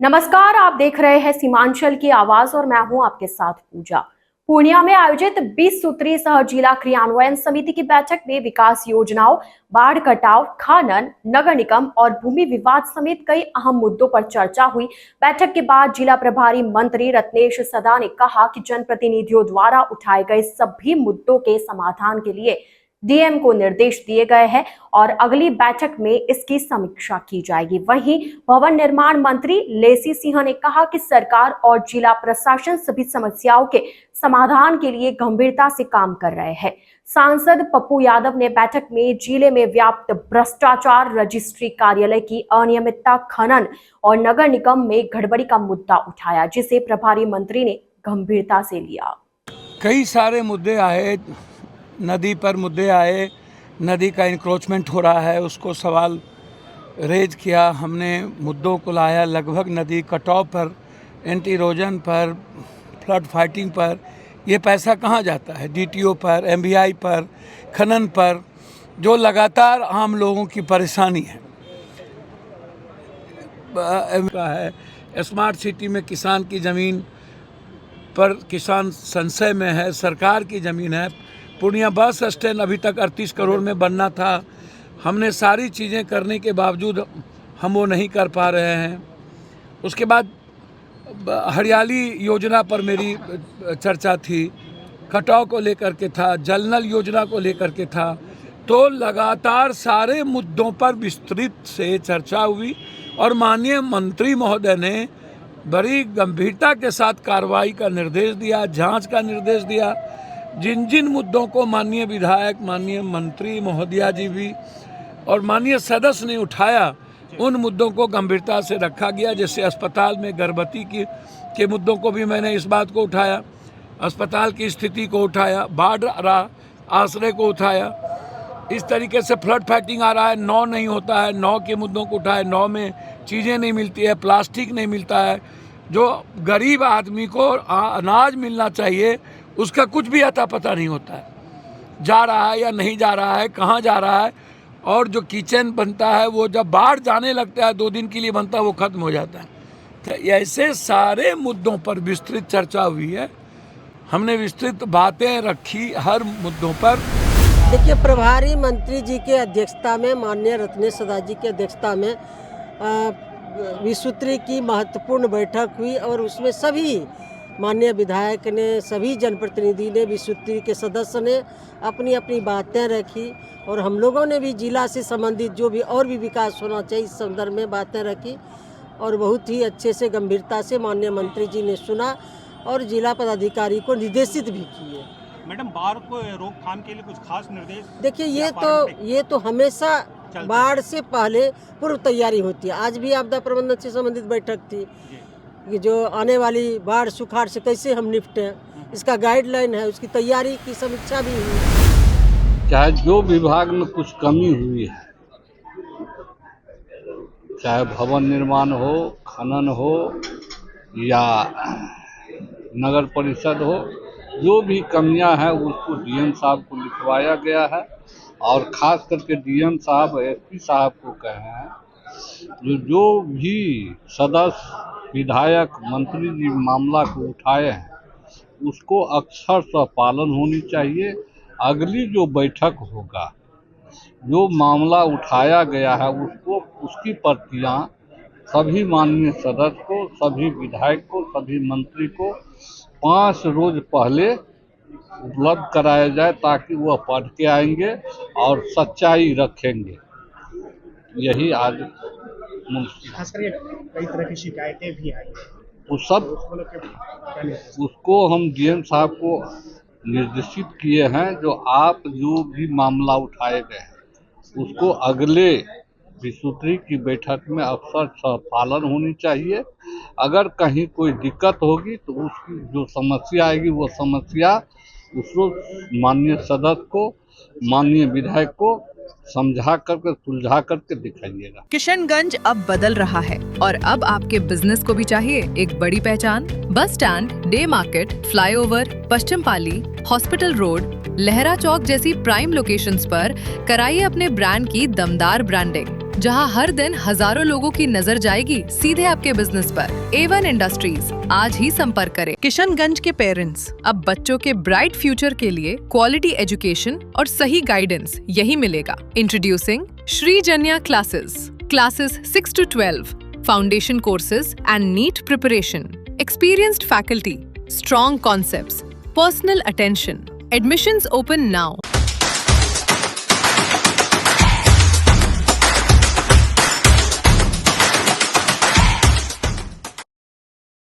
नमस्कार, आप देख रहे हैं सीमांचल की आवाज और मैं हूं आपके साथ पूजा। पूर्णिया में आयोजित 20 सूत्रीय सह जिला क्रियान्वयन समिति की बैठक में विकास योजनाओं, बाढ़ कटाव, खनन, नगर निगम और भूमि विवाद समेत कई अहम मुद्दों पर चर्चा हुई। बैठक के बाद जिला प्रभारी मंत्री रत्नेश सदा ने कहा कि जनप्रतिनिधियों द्वारा उठाए गए सभी मुद्दों के समाधान के लिए डीएम को निर्देश दिए गए हैं और अगली बैठक में इसकी समीक्षा की जाएगी। वहीं भवन निर्माण मंत्री लेसी सिंह ने कहा कि सरकार और जिला प्रशासन सभी समस्याओं के समाधान के लिए गंभीरता से काम कर रहे हैं। सांसद पप्पू यादव ने बैठक में जिले में व्याप्त भ्रष्टाचार, रजिस्ट्री कार्यालय की अनियमितता, खनन और नगर निगम में गड़बड़ी का मुद्दा उठाया, जिसे प्रभारी मंत्री ने गंभीरता से लिया। कई सारे मुद्दे आए, नदी पर मुद्दे आए, नदी का इंक्रोचमेंट हो रहा है, उसको सवाल रेज किया, हमने मुद्दों को लाया। लगभग नदी कटाव पर, एंटी इरोजन पर, फ्लड फाइटिंग पर ये पैसा कहाँ जाता है? डीटीओ पर, एमबीआई पर, खनन पर, जो लगातार आम लोगों की परेशानी है। स्मार्ट सिटी में किसान की ज़मीन पर किसान संशय में है, सरकार की ज़मीन है। पूर्णिया बस स्टैंड अभी तक 38 करोड़ में बनना था। हमने सारी चीज़ें करने के बावजूद हम वो नहीं कर पा रहे हैं। उसके बाद हरियाली योजना पर मेरी चर्चा थी, कटाव को लेकर के था, जल नल योजना को लेकर के था। तो लगातार सारे मुद्दों पर विस्तृत से चर्चा हुई और माननीय मंत्री महोदय ने बड़ी गंभीरता के साथ कार्रवाई का निर्देश दिया, जांच का निर्देश दिया। जिन जिन मुद्दों को माननीय विधायक, माननीय मंत्री महोदया जी भी और माननीय सदस्य ने उठाया, उन मुद्दों को गंभीरता से रखा गया। जैसे अस्पताल में गर्भवती के मुद्दों को भी मैंने इस बात को उठाया, अस्पताल की स्थिति को उठाया, बाढ़ आश्रय को उठाया। इस तरीके से फ्लड फाइटिंग आ रहा है, 9 नहीं होता है, 9 के मुद्दों को उठाए। 9 में चीज़ें नहीं मिलती है, प्लास्टिक नहीं मिलता है, जो गरीब आदमी को अनाज मिलना चाहिए उसका कुछ भी अता पता नहीं होता है, जा रहा है या नहीं जा रहा है, कहाँ जा रहा है। और जो किचन बनता है वो जब बाढ़ जाने लगता है, 2 दिन के लिए बनता है, वो ख़त्म हो जाता है। तो ऐसे सारे मुद्दों पर विस्तृत चर्चा हुई है। हमने विस्तृत बातें रखी हर मुद्दों पर। देखिए, प्रभारी मंत्री जी के अध्यक्षता में, माननीय रत्नेश सदा जी की अध्यक्षता में 20 सूत्री की महत्वपूर्ण बैठक हुई और उसमें सभी माननीय विधायक ने, सभी जनप्रतिनिधि ने, 20 सूत्री के सदस्य ने अपनी अपनी बातें रखी और हम लोगों ने भी जिला से संबंधित जो भी और भी विकास होना चाहिए इस संदर्भ में बातें रखी और बहुत ही अच्छे से गंभीरता से माननीय मंत्री जी ने सुना और जिला पदाधिकारी को निर्देशित भी किए। मैडम, बाढ़ को रोकथाम के लिए कुछ खास निर्देश? देखिए, ये तो हमेशा बाढ़ से पहले पूर्व तैयारी होती है। आज भी आपदा प्रबंधन से संबंधित बैठक थी कि जो आने वाली बाढ़ सुखाड़ से कैसे हम निपटें, इसका गाइडलाइन है, उसकी तैयारी की समीक्षा भी हुई। चाहे जो विभाग में कुछ कमी हुई है, चाहे भवन निर्माण हो, खनन हो या नगर परिषद हो, जो भी कमियां हैं उसको डीएम साहब को लिखवाया गया है और ख़ास करके डीएम साहब एसपी साहब को कहे हैं जो भी सदस्य, विधायक, मंत्री जी मामला को उठाए हैं उसको अक्षरशः पालन होनी चाहिए। अगली जो बैठक होगा, जो मामला उठाया गया है उसको, उसकी प्रतियां सभी माननीय सदस्य को, सभी विधायक को, सभी मंत्री को 5 रोज पहले उपलब्ध कराया जाए ताकि वह पढ़ के आएंगे और सच्चाई रखेंगे। यही आज खास करके कई तरह की शिकायतें भी आई हैं, वो सब उसको हम डीएम साहब को निर्देशित किए हैं। जो भी मामला उठाए गए हैं उसको अगले विसूत्री की बैठक में अक्सर पालन होनी चाहिए। अगर कहीं कोई दिक्कत होगी तो उसकी जो समस्या आएगी वो समस्या उसको माननीय सदस्य को, माननीय विधायक को समझा करके, सुलझा करके दिखाइएगा। किशनगंज अब बदल रहा है और अब आपके बिजनेस को भी चाहिए एक बड़ी पहचान। Bus stand, day market, flyover, Paschim Pali, hospital road, Lahra Chowk जैसी प्राइम लोकेशंस पर कराइए अपने ब्रांड की दमदार ब्रांडिंग। जहां हर दिन हजारों लोगों की नजर जाएगी सीधे आपके बिजनेस पर। A1 इंडस्ट्रीज, आज ही संपर्क करें। किशनगंज के पेरेंट्स, अब बच्चों के ब्राइट फ्यूचर के लिए क्वालिटी एजुकेशन और सही गाइडेंस यही मिलेगा। Introducing Shri Janya classes 6 to 12, foundation courses and NEET preparation, experienced faculty, strong concepts, personal attention. Admissions open now.